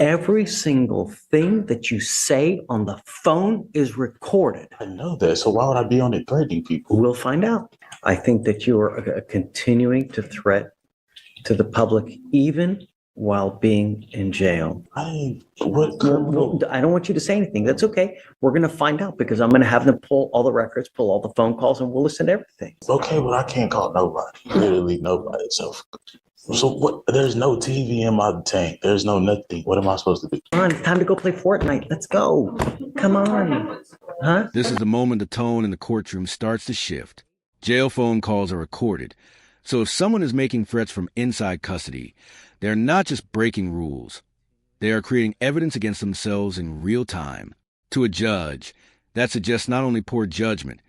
Every single thing that you say on the phone is recorded. I know that, so why would I be on it threatening people? We'll find out. I think that you are continuing to threat to the public, even while being in jail. What criminal? I don't want you to say anything. That's okay. We're going to find out because I'm going to have them pull all the records, pull all the phone calls, and we'll listen to everything. Okay, but I can't call nobody. Literally nobody. So what? There's no TV in my tank. There's no nothing. What am I supposed to do? Come on, it's time to go play Fortnite. Let's go. Come on. Huh? This is the moment the tone in the courtroom starts to shift. Jail phone calls are recorded. So if someone is making threats from inside custody, they're not just breaking rules. They are creating evidence against themselves in real time. To a judge, that suggests not only poor judgment,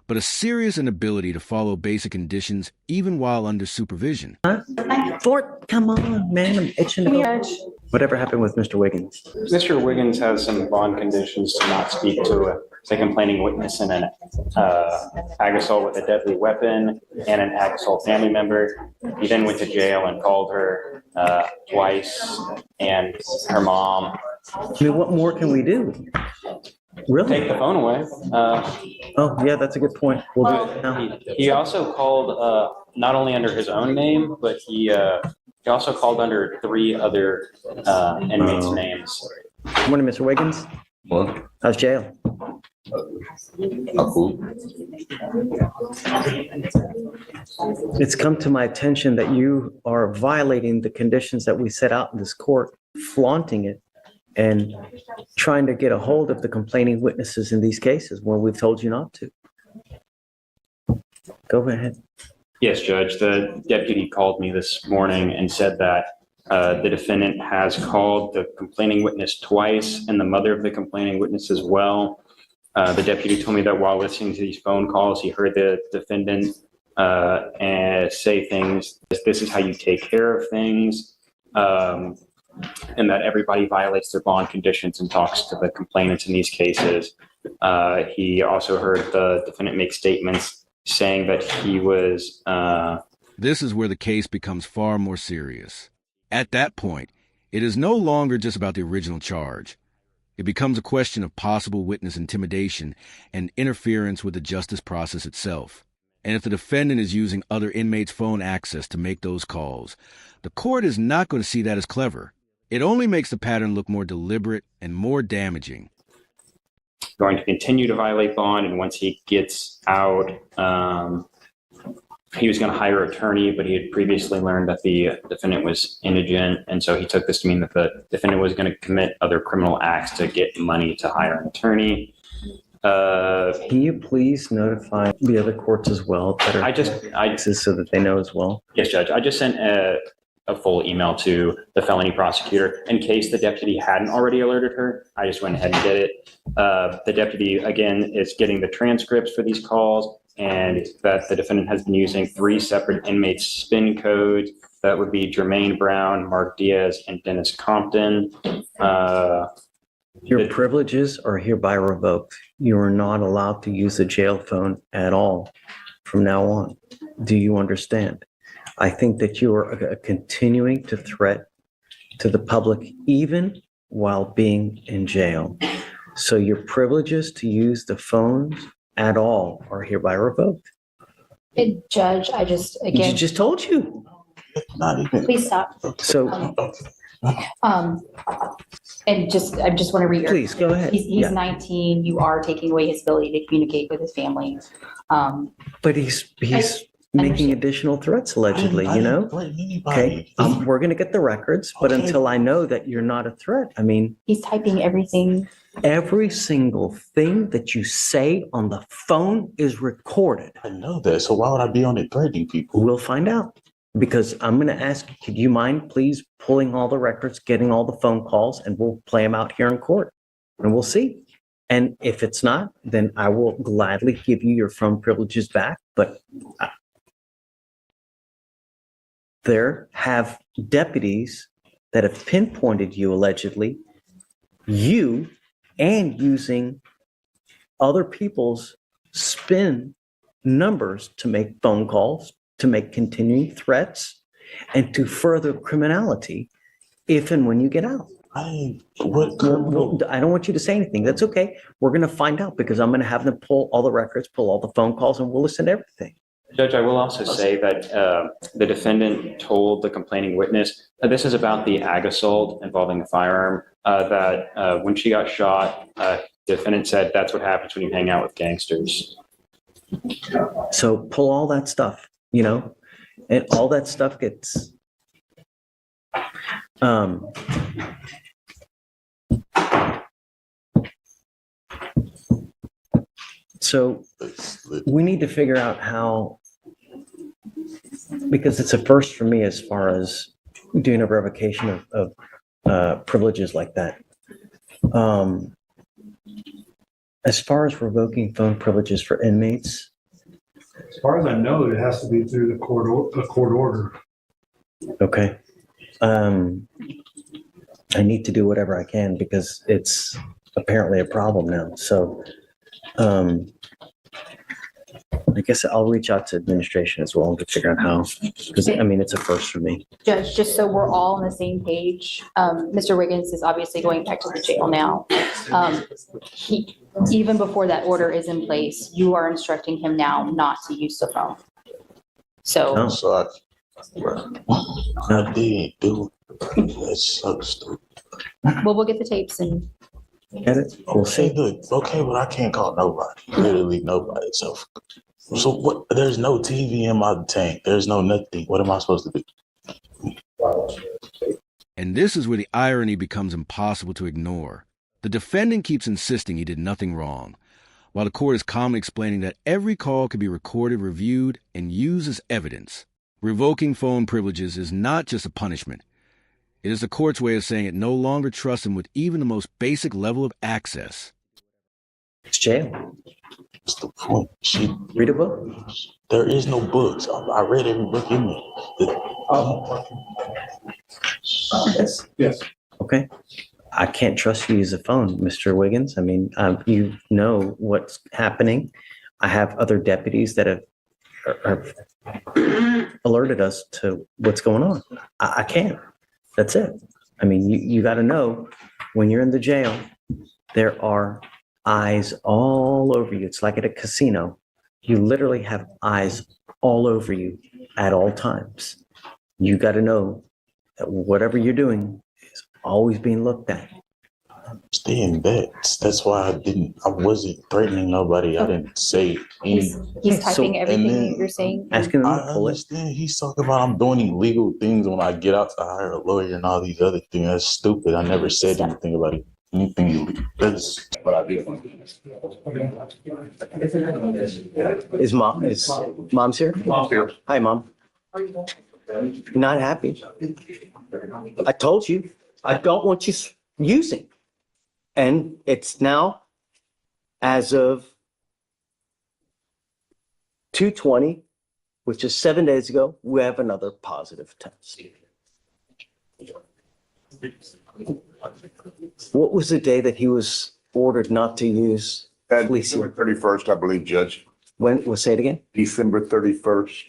but a serious inability to follow basic conditions even while under supervision. Huh? Come on, man. I'm itching to go. Whatever happened with Mr. Wiggins? Mr. Wiggins has some bond conditions to not speak to the complaining witness in an ag assault with a deadly weapon and an ag assault family member. He then went to jail and called her twice and her mom. I mean, what more can we do? Really? Take the phone away. Oh, yeah, that's a good point. We'll do it now. He also called not only under his own name, but he also called under 3 other inmates' names. Good morning, Mr. Wiggins. What? How's jail? Cool. It's come to my attention that you are violating the conditions that we set out in this court, flaunting it, and trying to get a hold of the complaining witnesses in these cases when we've told you not to. Go ahead. Yes, Judge. The deputy called me this morning and said that the defendant has called the complaining witness twice and the mother of the complaining witness as well. The deputy told me that while listening to these phone calls, he heard the defendant say things, this is how you take care of things, and that everybody violates their bond conditions and talks to the complainants in these cases. He also heard the defendant make statements saying that he was... This is where the case becomes far more serious. At that point, it is no longer just about the original charge. It becomes a question of possible witness intimidation and interference with the justice process itself. And if the defendant is using other inmates' phone access to make those calls, the court is not going to see that as clever. It only makes the pattern look more deliberate and more damaging. Going to continue to violate bond, and once he gets out, he was going to hire an attorney, but he had previously learned that the defendant was indigent, and so he took this to mean that the defendant was going to commit other criminal acts to get money to hire an attorney. Can you please notify the other courts as well that are so that they know as well? Yes, Judge. I just sent a full email to the felony prosecutor in case the deputy hadn't already alerted her. I just went ahead and did it. The deputy, again, is getting the transcripts for these calls, and that the defendant has been using 3 separate inmates' spin codes. That would be Jermaine Brown, Mark Diaz, and Dennis Compton. Your privileges are hereby revoked. You are not allowed to use the jail phone at all from now on. Do you understand? I think that you are continuing to threat to the public even while being in jail. So your privileges to use the phones at all are hereby revoked. Judge, I just, again. She just told you. Not even. Please stop. So. And I just want to read. Please go ahead. He's 19. You are taking away his ability to communicate with his family. But he's making additional threats allegedly, you know? Okay, we're going to get the records, but until I know that you're not a threat, I mean. He's typing everything. Every single thing that you say on the phone is recorded. I know that, so why would I be on it threatening people? We'll find out. Because I'm going to ask, could you mind please pulling all the records, getting all the phone calls, and we'll play them out here in court, and we'll see. And if it's not, then I will gladly give you your phone privileges back. But there have deputies that have pinpointed you allegedly, you and using other people's spin numbers to make phone calls, to make continuing threats, and to further criminality if and when you get out. I didn't, what Well, criminal? I don't want you to say anything. That's okay. We're going to find out because I'm going to have them pull all the records, pull all the phone calls, and we'll listen to everything. Judge, I will also say that the defendant told the complaining witness, this is about the ag assault involving a firearm, that when she got shot, the defendant said that's what happens when you hang out with gangsters. So pull all that stuff, and all that stuff gets, so we need to figure out how, because it's a first for me as far as doing a revocation of privileges like that. As far as revoking phone privileges for inmates, As far as I know, it has to be through a court order. okay. I need to do whatever I can because it's apparently a problem now. So, I guess I'll reach out to administration as well to figure out how, because I mean, it's a first for me. Judge, just so we're all on the same page, Mr. Wiggins is obviously going back to the jail now. Even before that order is in place, you are instructing him now not to use the phone. So, Oh. So I didn't do it. That's so stupid. well, we'll get the tapes and Get it? We'll Okay, see. good. Okay, but I can't call nobody. Literally nobody. So what? There's no TV in my tank. There's no nothing. What am I supposed to do? And this is where the irony becomes impossible to ignore. The defendant keeps insisting he did nothing wrong, while the court is calmly explaining that every call can be recorded, reviewed, and used as evidence. Revoking phone privileges is not just a punishment. It is the court's way of saying it no longer trusts him with even the most basic level of access. It's jail. What's the point? Read a book. There is no books. I read every book in there. Yes. Yes. Okay. I can't trust you to use a phone, Mr. Wiggins. I mean, you know what's happening. I have other deputies that have alerted us to what's going on. I can't. That's it. I mean, you got to know when you're in the jail, there are eyes all over you. It's like at a casino. You literally have eyes all over you at all times. You got to know that whatever you're doing is always being looked at. Stay in bed. That's why I wasn't threatening nobody. I didn't say any. he's typing So- everything and then- that you're saying. Asking them I to pull it. understand he's talking about I'm doing illegal things when I get out to hire a lawyer and all these other things. That's stupid. I never said anything about it. Anything illegal. That's what I do. Is mom's here? Mom's here. Hi, Mom. Not happy. I told you, I don't want you using. And it's now, as of 2:20, which is 7 days ago, we have another positive test. What was the day that he was ordered not to use? Police. December 31st, I believe, Judge. When, we'll say it again? December 31st.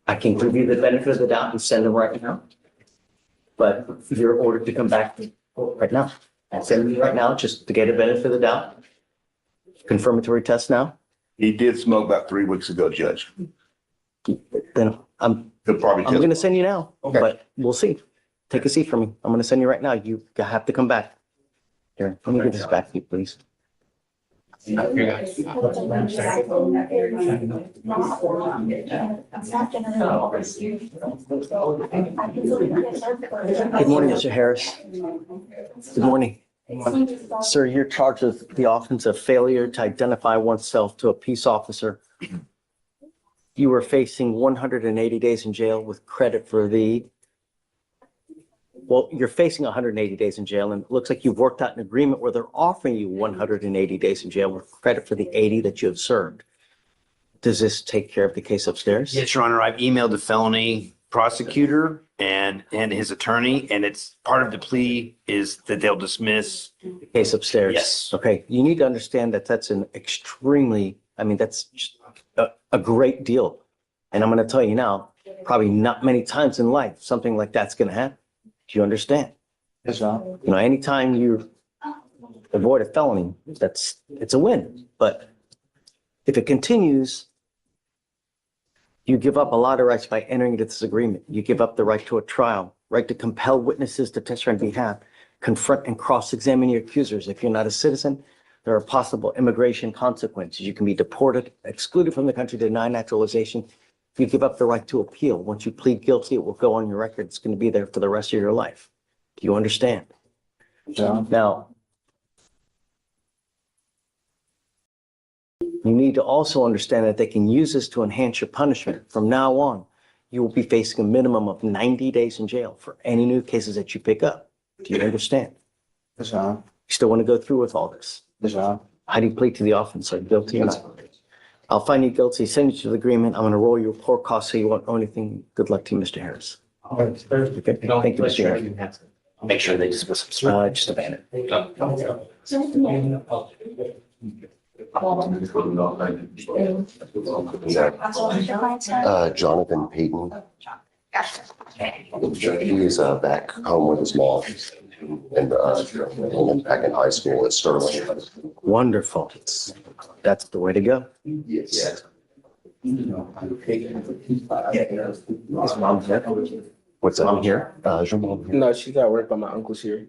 I can give you the benefit of the doubt and send them right now. But you're ordered to come back right now. I'll send them right now just to get a benefit of the doubt. Confirmatory test now. He did smoke about 3 weeks ago, Judge. Then I'm He'll probably going to just, send you now, Okay. but we'll see. Take a seat for me. I'm going to send you right now. You have to come back. Here, let me get this back to you, please. Good morning, Mr. Harris. Good morning. Sir, you're charged with the offense of failure to identify oneself to a peace officer. You were facing 180 days in jail with credit for you're facing 180 days in jail, and it looks like you've worked out an agreement where they're offering you 180 days in jail with credit for the 80 that you have served. Does this take care of the case upstairs? Yes, Your Honor, I've emailed the felony prosecutor and his attorney, and it's part of the plea is that they'll dismiss. The case upstairs? Yes. Okay, you need to understand that that's an extremely, that's just a great deal. And I'm going to tell you now, probably not many times in life, something like that's going to happen. Do you understand? Yes, sir. You know, anytime you avoid a felony, it's a win. But if it continues, you give up a lot of rights by entering into this agreement. You give up the right to a trial, right to compel witnesses to testify on behalf, confront and cross-examine your accusers. If you're not a citizen, there are possible immigration consequences. You can be deported, excluded from the country, denied naturalization. You give up the right to appeal. Once you plead guilty, it will go on your record. It's going to be there for the rest of your life. Do you understand? Yeah. Now, you need to also understand that they can use this to enhance your punishment. From now on, you will be facing a minimum of 90 days in jail for any new cases that you pick up. Do you understand? Yes, sir. You still want to go through with all this? Yes, sir. How do you plead to the offense? Are you guilty or not? I'll find you guilty, send you to the agreement. I'm going to roll your court costs so you won't owe anything. Good luck to you, Mr. Harris. Okay, thank you, Mr. Harris. Make sure they dismiss him. Just abandon. Jonathan Payton. He is back home with his mom and back in high school at Sterling. Wonderful. That's the way to go. Yes. Is mom here? What's that? Mom here? Is your mom here? No, she's at work, but my uncle's here.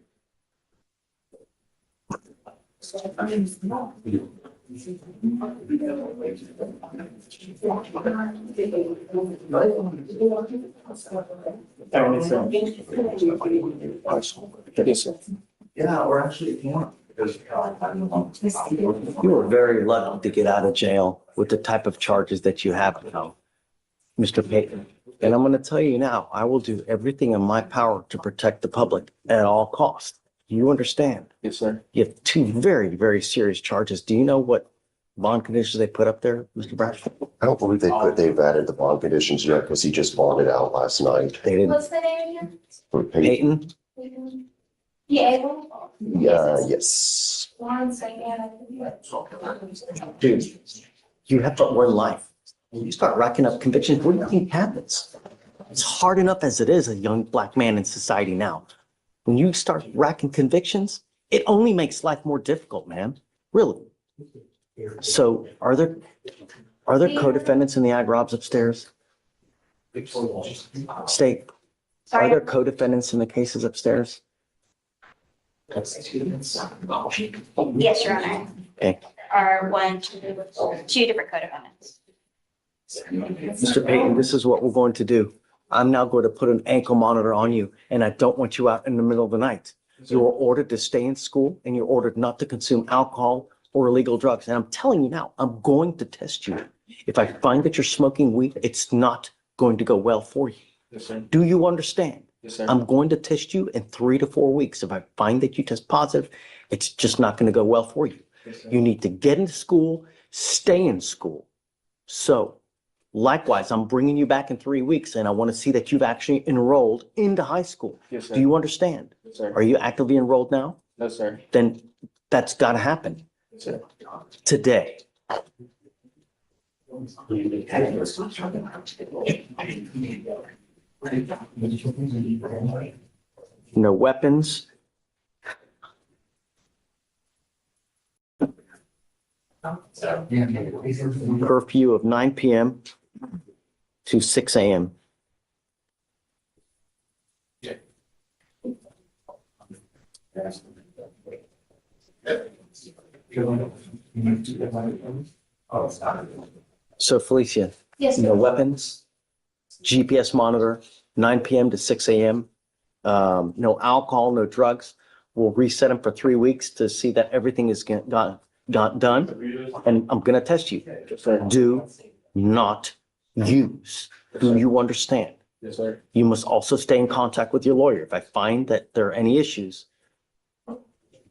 High school. Yes, sir. Yeah, we're actually, because you were very lucky to get out of jail with the type of charges that you have now, Mr. Payton. And I'm going to tell you now, I will do everything in my power to protect the public at all costs. You understand? Yes, sir. You have two very, very serious charges. Do you know what bond conditions they put up there, Mr. Bradford? I don't believe they've added the bond conditions yet because he just bonded out last night. They didn't. What's the name again? For Payton. Payton? Yeah. Yeah, yes. One second. Dude, you have but one life. When you start racking up convictions, what do you think happens? It's hard enough as it is, a young black man in society now. When you start racking convictions, it only makes life more difficult, man. Really. So are there co-defendants in the ag robs upstairs? State, are there co-defendants in the cases upstairs? Yes, Your Honor. Okay. Are two different co-defendants. Mr. Payton, this is what we're going to do. I'm now going to put an ankle monitor on you, and I don't want you out in the middle of the night. You are ordered to stay in school, and you're ordered not to consume alcohol or illegal drugs. And I'm telling you now, I'm going to test you. If I find that you're smoking weed, it's not going to go well for you. Yes, sir. Do you understand? Yes, sir. I'm going to test you in 3 to 4 weeks. If I find that you test positive, it's just not going to go well for you. Yes, sir. You need to get into school, stay in school. So likewise, I'm bringing you back in 3 weeks, and I want to see that you've actually enrolled into high school. Yes, sir. Do you understand? Yes, sir. Are you actively enrolled now? No, sir. Then that's got to happen Yes, sir. today. No weapons. Curfew of 9 p.m. to 6 a.m. So Felicia, Yes, no sir. weapons, GPS monitor, 9 p.m. to 6 a.m. No alcohol, no drugs. We'll reset them for 3 weeks to see that everything is got done. And I'm going to test you. Do not use. Do you understand? Yes, sir. You must also stay in contact with your lawyer. If I find that there are any issues, I'm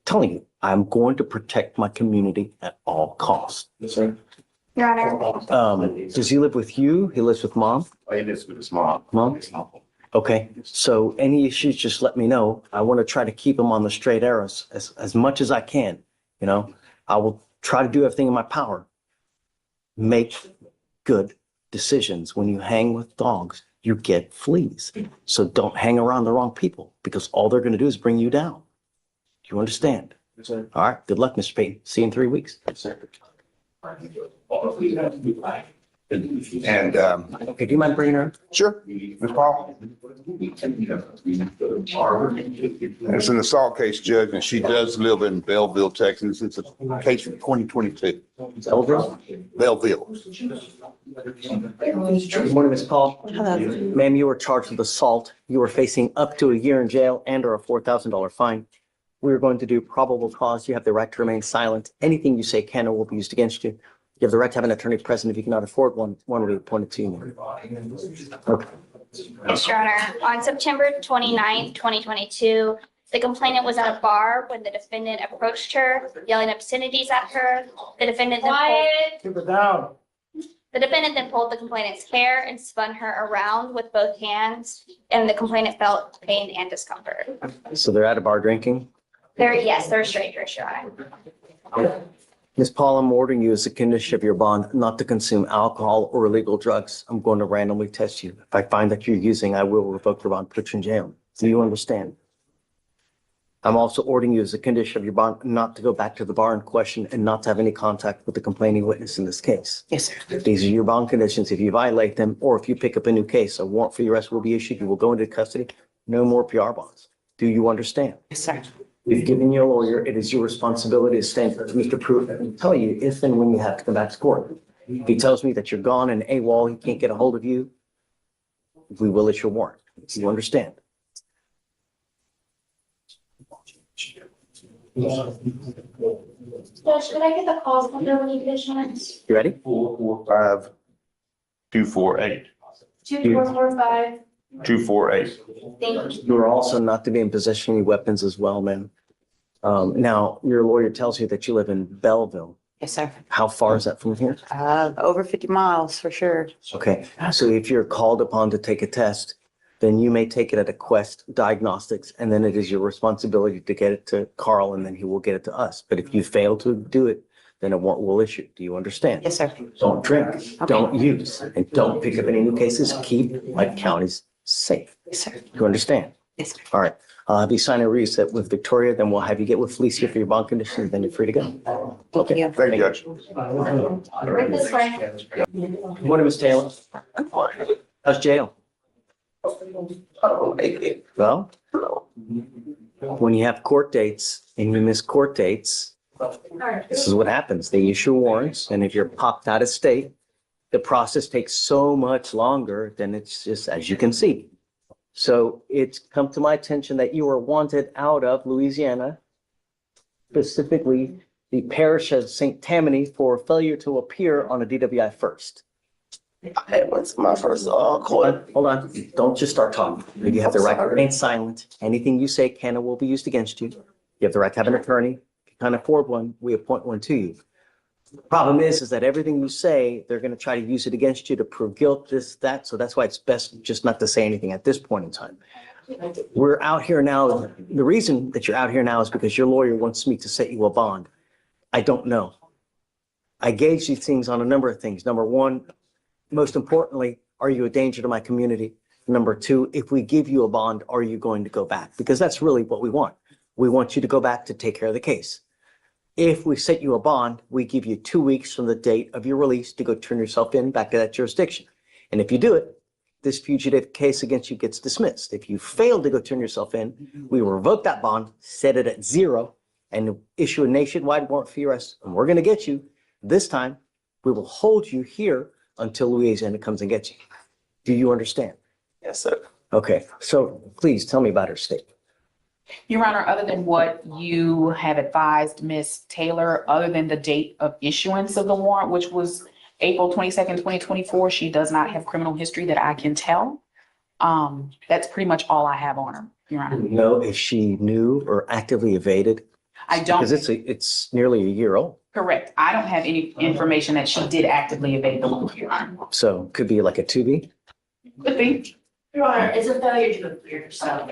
telling you, I'm going to protect my community at all costs. Yes, sir. Your Honor. Does he live with you? He lives with mom? Oh, he lives with his mom. Mom? Okay, so any issues, just let me know. I want to try to keep him on the straight arrows as much as I can, you know? I will try to do everything in my power. Make good decisions. When you hang with dogs, you get fleas. So don't hang around the wrong people because all they're going to do is bring you down. Do you understand? All right. Good luck, Mr. Payton. See you in 3 weeks. And, Okay. Do you mind bringing her? sure, Ms. Paul. It's an assault case, Judge, and she does live in Belleville, Texas. It's a case from 2022. Elville? Belleville. Good morning, Ms. Paul. Hello. Ma'am, you were charged with assault. You were facing up to a year in jail and or a $4,000 fine. We are going to do probable cause. You have the right to remain silent. Anything you say can or will be used against you. You have the right to have an attorney present. If you cannot afford one will be appointed to you. Okay. Yes, Your Honor. On September 29th, 2022, the complainant was at a bar when the defendant approached her, yelling obscenities at her. The defendant Keep it down. then pulled the complainant's hair and spun her around with both hands, and the complainant felt pain and discomfort. So they're at a bar drinking. They're strangers, Your Honor. Ms. Paul, I'm ordering you as a condition of your bond not to consume alcohol or illegal drugs. I'm going to randomly test you. If I find that you're using, I will revoke your bond, put you in jail. Do you understand? I'm also ordering you as a condition of your bond not to go back to the bar in question and not to have any contact with the complaining witness in this case. Yes, sir. These are your bond conditions. If you violate them or if you pick up a new case, a warrant for your arrest will be issued. You will go into custody. No more PR bonds. Do you understand? Yes, sir. We've given you a lawyer. It is your responsibility to stand for Mr. Pruitt and tell you if and when you have to come back to court. If he tells me that you're gone and AWOL, he can't get a hold of you, we will issue a warrant. Do you understand? Judge, could I get the calls number when you get a chance? You ready? 445-248. 2445. 248. Thank you. You are also not to be in possession of any weapons as well, ma'am. Now, your lawyer tells you that you live in Belleville. Yes, sir. How far is that from here? Over 50 miles for sure. Okay, so if you're called upon to take a test, then you may take it at a Quest Diagnostics, and then it is your responsibility to get it to Carl, and then he will get it to us. But if you fail to do it, then a warrant will issue. Do you understand? Yes, sir. Don't drink, Okay. don't use, and don't pick up any new cases. Keep my counties safe. Yes, sir. You understand? Yes, sir. All right. I'll have you sign a reset with Victoria, then we'll have you get with Felicia for your bond conditions, then you're free to go. Thank you. Thank you, Judge. Right this way. Good morning, Ms. Taylor. How's jail? Well, when you have court dates and you miss court dates, this is what happens. They issue warrants, and if you're popped out of state, the process takes so much longer than it's just, as you can see. So it's come to my attention that you are wanted out of Louisiana, specifically the parish of St. Tammany, for failure to appear on a DWI first. What's my first court? Hold on. Don't just start talking. You have the right to remain silent. Anything you say can and will be used against you. You have the right to have an attorney. If you can't afford one, we appoint one to you. Problem is that everything you say, they're going to try to use it against you to prove guilt, this, that. So that's why it's best just not to say anything at this point in time. We're out here now. The reason that you're out here now is because your lawyer wants me to set you a bond. I don't know. I gauge these things on a number of things. Number one, most importantly, are you a danger to my community? Number two, if we give you a bond, are you going to go back? Because that's really what we want. We want you to go back to take care of the case. If we set you a bond, we give you 2 weeks from the date of your release to go turn yourself in back to that jurisdiction. And if you do it, this fugitive case against you gets dismissed. If you fail to go turn yourself in, we will revoke that bond, set it at 0, and issue a nationwide warrant for your arrest. And we're going to get you. This time, we will hold you here until Louisiana comes and gets you. Do you understand? Yes, sir. Okay, so please tell me about her state. Your Honor, other than what you have advised Ms. Taylor, other than the date of issuance of the warrant, which was April 22nd, 2024, she does not have criminal history that I can tell. That's pretty much all I have on her, Your Honor. Know if she knew or actively evaded? I don't. Because it's nearly a year old. Correct. I don't have any information that she did actively evade the law, Your Honor. So could be like a 2B? Could be. Your Honor, it's a failure to appear, so.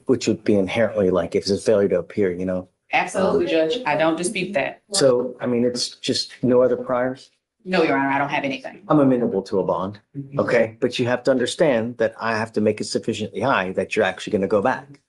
Which would be inherently like if it's a failure to appear, you know? Absolutely, Judge. I don't dispute that. So, I mean, it's just no other priors? No, Your Honor, I don't have anything. I'm amenable to a bond, okay? But you have to understand that I have to make it sufficiently high that you're actually going to go back.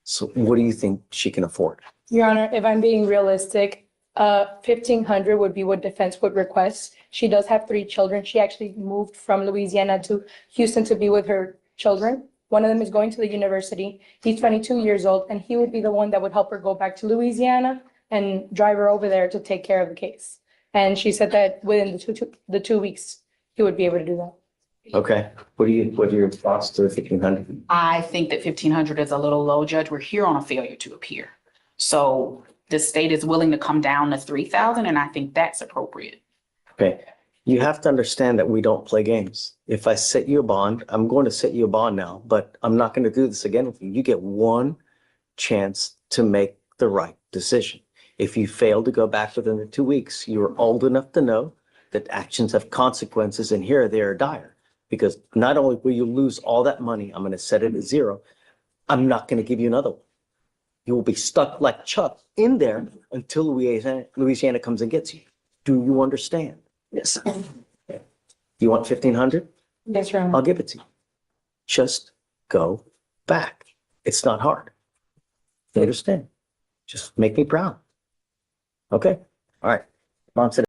So what do you think she can afford? Your Honor, if I'm being realistic, 1,500 would be what defense would request. She does have 3 children. She actually moved from Louisiana to Houston to be with her children. One of them is going to the university. He's 22 years old, and he would be the one that would help her go back to Louisiana and drive her over there to take care of the case. And she said that within the 2 weeks, he would be able to do that. Okay, what are your thoughts to 1,500? I think that 1,500 is a little low, Judge. We're here on a failure to appear. So the state is willing to come down to 3,000, and I think that's appropriate. Okay, you have to understand that we don't play games. If I set you a bond, I'm going to set you a bond now, but I'm not going to do this again with you. You get one chance to make the right decision. If you fail to go back within the 2 weeks, you are old enough to know that actions have consequences, and here they are dire. Because not only will you lose all that money, I'm going to set it at 0. I'm not going to give you another one. You will be stuck like Chuck in there until Louisiana comes and gets you. Do you understand? Yes. Okay. You want 1,500? Yes, Your Honor. I'll give it to you. Just go back. It's not hard. You understand? Just make me proud. Okay? All right. Mom said